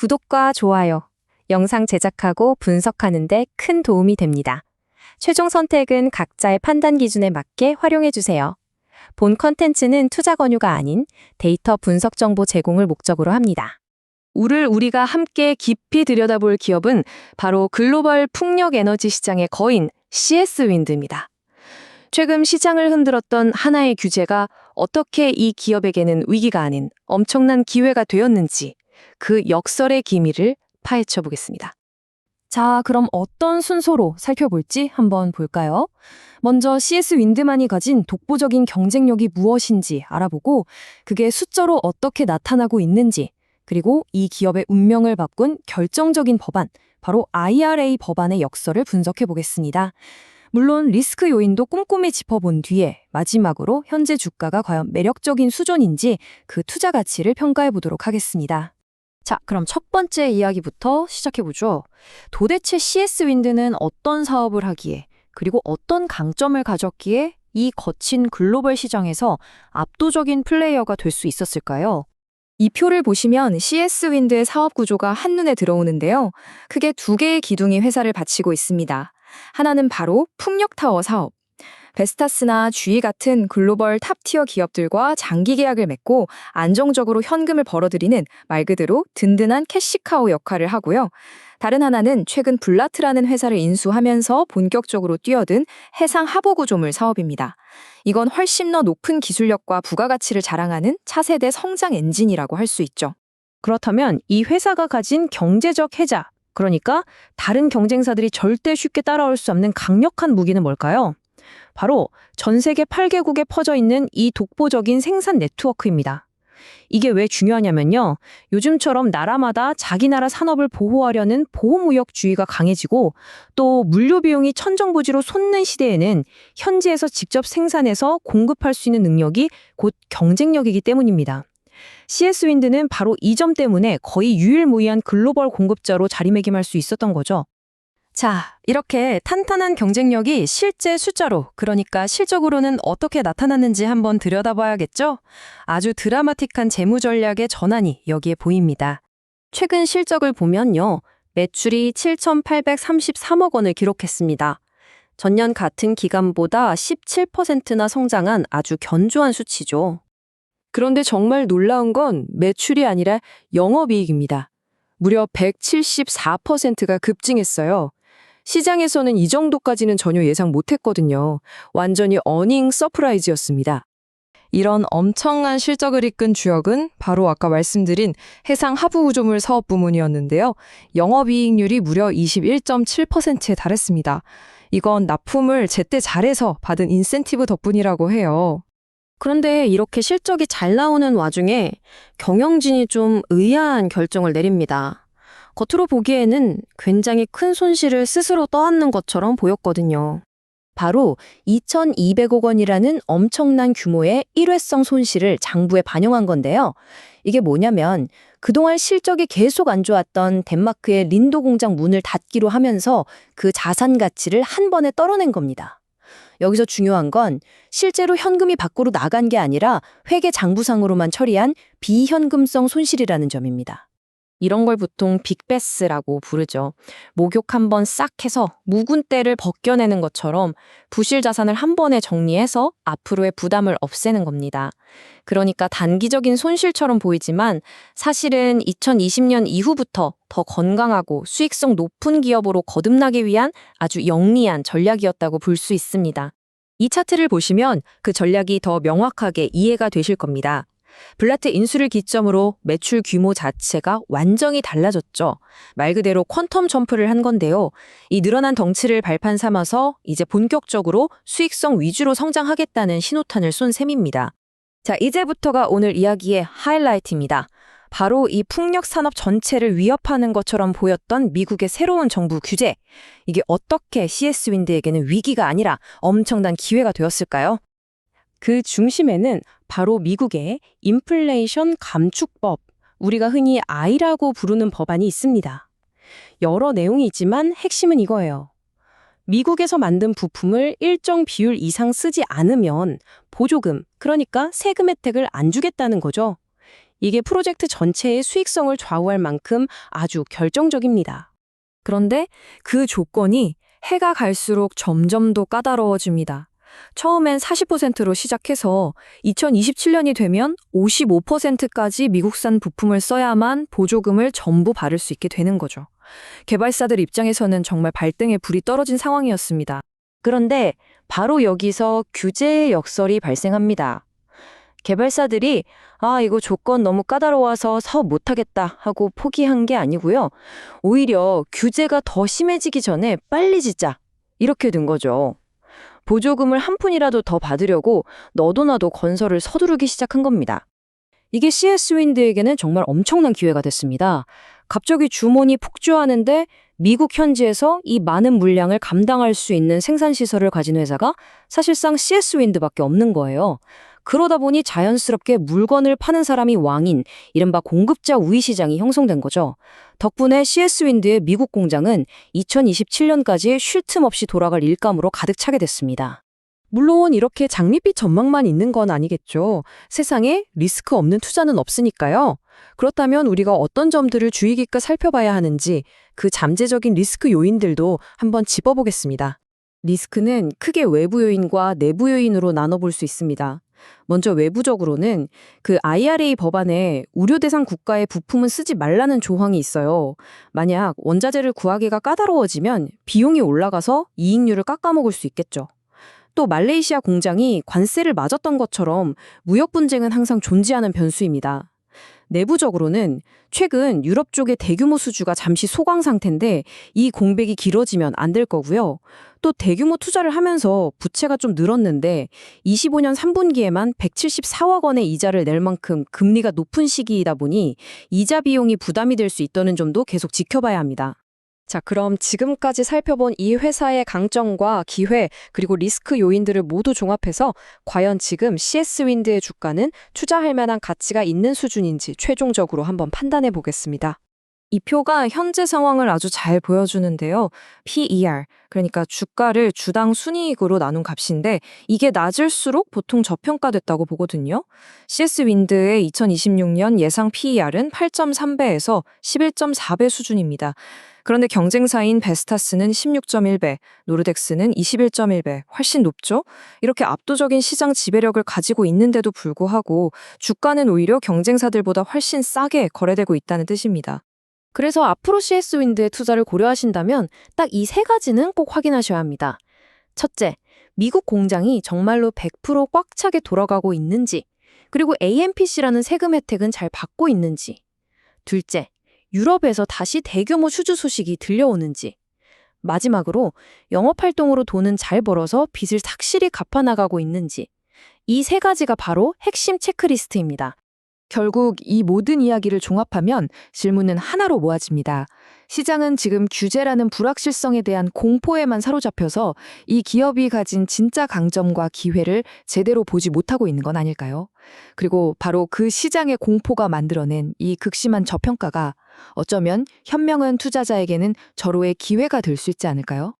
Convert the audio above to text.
구독과 좋아요, 영상 제작하고 분석하는 데 큰 도움이 됩니다. 최종 선택은 각자의 판단 기준에 맞게 활용해 주세요. 본 컨텐츠는 투자 권유가 아닌 데이터 분석 정보 제공을 목적으로 합니다. 오늘 우리가 함께 깊이 들여다볼 기업은 바로 글로벌 풍력 에너지 시장의 거인 CS 윈드입니다. 최근 시장을 흔들었던 하나의 규제가 어떻게 이 기업에게는 위기가 아닌 엄청난 기회가 되었는지 그 역설의 기미를 파헤쳐 보겠습니다. 자, 그럼 어떤 순서로 살펴볼지 한번 볼까요? 먼저 CS 윈드만이 가진 독보적인 경쟁력이 무엇인지 알아보고 그게 숫자로 어떻게 나타나고 있는지, 그리고 이 기업의 운명을 바꾼 결정적인 법안, 바로 IRA 법안의 역설을 분석해 보겠습니다. 물론 리스크 요인도 꼼꼼히 짚어본 뒤에 마지막으로 현재 주가가 과연 매력적인 수준인지 그 투자 가치를 평가해 보도록 하겠습니다. 자, 그럼 첫 번째 이야기부터 시작해보죠. 도대체 CS 윈드는 어떤 사업을 하기에, 그리고 어떤 강점을 가졌기에 이 거친 글로벌 시장에서 압도적인 플레이어가 될 수 있었을까요? 이 표를 보시면 CS 윈드의 사업 구조가 한눈에 들어오는데요. 크게 두 개의 기둥이 회사를 바치고 있습니다. 하나는 바로 풍력타워 사업. 베스타스나 GE 같은 글로벌 탑티어 기업들과 장기 계약을 맺고 안정적으로 현금을 벌어들이는 말 그대로 든든한 캐시카우 역할을 하고요. 다른 하나는 최근 블라트라는 회사를 인수하면서 본격적으로 뛰어든 해상 하부 구조물 사업입니다. 이건 훨씬 더 높은 기술력과 부가가치를 자랑하는 차세대 성장 엔진이라고 할 수 있죠. 그렇다면 이 회사가 가진 경제적 해자, 그러니까 다른 경쟁사들이 절대 쉽게 따라올 수 없는 강력한 무기는 뭘까요? 바로 전 세계 8개국에 퍼져 있는 이 독보적인 생산 네트워크입니다. 이게 왜 중요하냐면요. 요즘처럼 나라마다 자기 나라 산업을 보호하려는 보호무역주의가 강해지고 또 물류 비용이 천정부지로 솟는 시대에는 현지에서 직접 생산해서 공급할 수 있는 능력이 곧 경쟁력이기 때문입니다. CS 윈드는 바로 이 점 때문에 거의 유일무이한 글로벌 공급자로 자리매김할 수 있었던 거죠. 자, 이렇게 탄탄한 경쟁력이 실제 숫자로, 그러니까 실적으로는 어떻게 나타났는지 한번 들여다봐야겠죠? 아주 드라마틱한 재무 전략의 전환이 여기에 보입니다. 최근 실적을 보면요. 매출이 7,833억 원을 기록했습니다. 전년 같은 기간보다 17%나 성장한 아주 견조한 수치죠. 그런데 정말 놀라운 건 매출이 아니라 영업이익입니다. 무려 174%가 급증했어요. 시장에서는 이 정도까지는 전혀 예상 못했거든요. 완전히 어닝 서프라이즈였습니다. 이런 엄청난 실적을 이끈 주역은 바로 아까 말씀드린 해상 하부 구조물 사업 부문이었는데요. 영업이익률이 무려 21.7%에 달했습니다. 이건 납품을 제때 잘해서 받은 인센티브 덕분이라고 해요. 그런데 이렇게 실적이 잘 나오는 와중에 경영진이 좀 의아한 결정을 내립니다. 겉으로 보기에는 굉장히 큰 손실을 스스로 떠안는 것처럼 보였거든요. 바로 2,200억 원이라는 엄청난 규모의 일회성 손실을 장부에 반영한 건데요. 이게 뭐냐면 그동안 실적이 계속 안 좋았던 덴마크의 린도 공장 문을 닫기로 하면서 그 자산 가치를 한 번에 떨어낸 겁니다. 여기서 중요한 건 실제로 현금이 밖으로 나간 게 아니라 회계 장부상으로만 처리한 비현금성 손실이라는 점입니다. 이런 걸 보통 빅베스라고 부르죠. 목욕 한 번 싹 해서 묵은 때를 벗겨내는 것처럼 부실 자산을 한 번에 정리해서 앞으로의 부담을 없애는 겁니다. 그러니까 단기적인 손실처럼 보이지만 사실은 2020년 이후부터 더 건강하고 수익성 높은 기업으로 거듭나기 위한 아주 영리한 전략이었다고 볼 수 있습니다. 이 차트를 보시면 그 전략이 더 명확하게 이해가 되실 겁니다. 블라트 인수를 기점으로 매출 규모 자체가 완전히 달라졌죠. 말 그대로 퀀텀 점프를 한 건데요. 이 늘어난 덩치를 발판 삼아서 이제 본격적으로 수익성 위주로 성장하겠다는 신호탄을 쏜 셈입니다. 자, 이제부터가 오늘 이야기의 하이라이트입니다. 바로 이 풍력 산업 전체를 위협하는 것처럼 보였던 미국의 새로운 정부 규제. 이게 어떻게 CS 윈드에게는 위기가 아니라 엄청난 기회가 되었을까요? 그 중심에는 바로 미국의 인플레이션 감축법, 우리가 흔히 I라고 부르는 법안이 있습니다. 여러 내용이 있지만 핵심은 이거예요. 미국에서 만든 부품을 일정 비율 이상 쓰지 않으면 보조금, 그러니까 세금 혜택을 안 주겠다는 거죠. 이게 프로젝트 전체의 수익성을 좌우할 만큼 아주 결정적입니다. 그런데 그 조건이 해가 갈수록 점점 더 까다로워집니다. 처음엔 40%로 시작해서 2027년이 되면 55%까지 미국산 부품을 써야만 보조금을 전부 받을 수 있게 되는 거죠. 개발사들 입장에서는 정말 발등에 불이 떨어진 상황이었습니다. 그런데 바로 여기서 규제의 역설이 발생합니다. 개발사들이 이거 조건 너무 까다로워서 사업 못하겠다 하고 포기한 게 아니고요. 오히려 규제가 더 심해지기 전에 빨리 짓자. 이렇게 된 거죠. 보조금을 한 푼이라도 더 받으려고 너도 나도 건설을 서두르기 시작한 겁니다. 이게 CS윈드에게는 정말 엄청난 기회가 됐습니다. 갑자기 주문이 폭주하는데 미국 현지에서 이 많은 물량을 감당할 수 있는 생산시설을 가진 회사가 사실상 CS윈드밖에 없는 거예요. 그러다 보니 자연스럽게 물건을 파는 사람이 왕인 이른바 공급자 우위 시장이 형성된 거죠. 덕분에 CS윈드의 미국 공장은 2027년까지 쉴 틈 없이 돌아갈 일감으로 가득 차게 됐습니다. 물론 이렇게 장밋빛 전망만 있는 건 아니겠죠. 세상에 리스크 없는 투자는 없으니까요. 그렇다면 우리가 어떤 점들을 주의 깊게 살펴봐야 하는지 그 잠재적인 리스크 요인들도 한번 짚어보겠습니다. 리스크는 크게 외부 요인과 내부 요인으로 나눠볼 수 있습니다. 먼저 외부적으로는 그 IRA 법안에 우려 대상 국가의 부품은 쓰지 말라는 조항이 있어요. 만약 원자재를 구하기가 까다로워지면 비용이 올라가서 이익률을 깎아먹을 수 있겠죠. 또 말레이시아 공장이 관세를 맞았던 것처럼 무역 분쟁은 항상 존재하는 변수입니다. 내부적으로는 최근 유럽 쪽의 대규모 수주가 잠시 소강 상태인데 이 공백이 길어지면 안 될 거고요. 또 대규모 투자를 하면서 부채가 좀 늘었는데 25년 3분기에만 174억 원의 이자를 낼 만큼 금리가 높은 시기이다 보니 이자 비용이 부담이 될 수 있다는 점도 계속 지켜봐야 합니다. 자, 그럼 지금까지 살펴본 이 회사의 강점과 기회, 그리고 리스크 요인들을 모두 종합해서 과연 지금 CS윈드의 주가는 투자할 만한 가치가 있는 수준인지 최종적으로 한번 판단해 보겠습니다. 이 표가 현재 상황을 아주 잘 보여주는데요. PER, 그러니까 주가를 주당 순이익으로 나눈 값인데 이게 낮을수록 보통 저평가됐다고 보거든요. CS윈드의 2026년 예상 PER은 8.3배에서 11.4배 수준입니다. 그런데 경쟁사인 베스타스는 16.1배, 노르덱스는 21.1배, 훨씬 높죠? 이렇게 압도적인 시장 지배력을 가지고 있는데도 불구하고 주가는 오히려 경쟁사들보다 훨씬 싸게 거래되고 있다는 뜻입니다. 그래서 앞으로 CS윈드의 투자를 고려하신다면 딱 이 세 가지는 꼭 확인하셔야 합니다. 첫째, 미국 공장이 정말로 100% 꽉 차게 돌아가고 있는지, 그리고 AMPC라는 세금 혜택은 잘 받고 있는지. 둘째, 유럽에서 다시 대규모 수주 소식이 들려오는지. 마지막으로 영업활동으로 돈은 잘 벌어서 빚을 확실히 갚아나가고 있는지. 이 세 가지가 바로 핵심 체크리스트입니다. 결국 이 모든 이야기를 종합하면 질문은 하나로 모아집니다. 시장은 지금 규제라는 불확실성에 대한 공포에만 사로잡혀서 이 기업이 가진 진짜 강점과 기회를 제대로 보지 못하고 있는 건 아닐까요? 그리고 바로 그 시장의 공포가 만들어낸 이 극심한 저평가가 어쩌면 현명한 투자자에게는 절호의 기회가 될 수 있지 않을까요?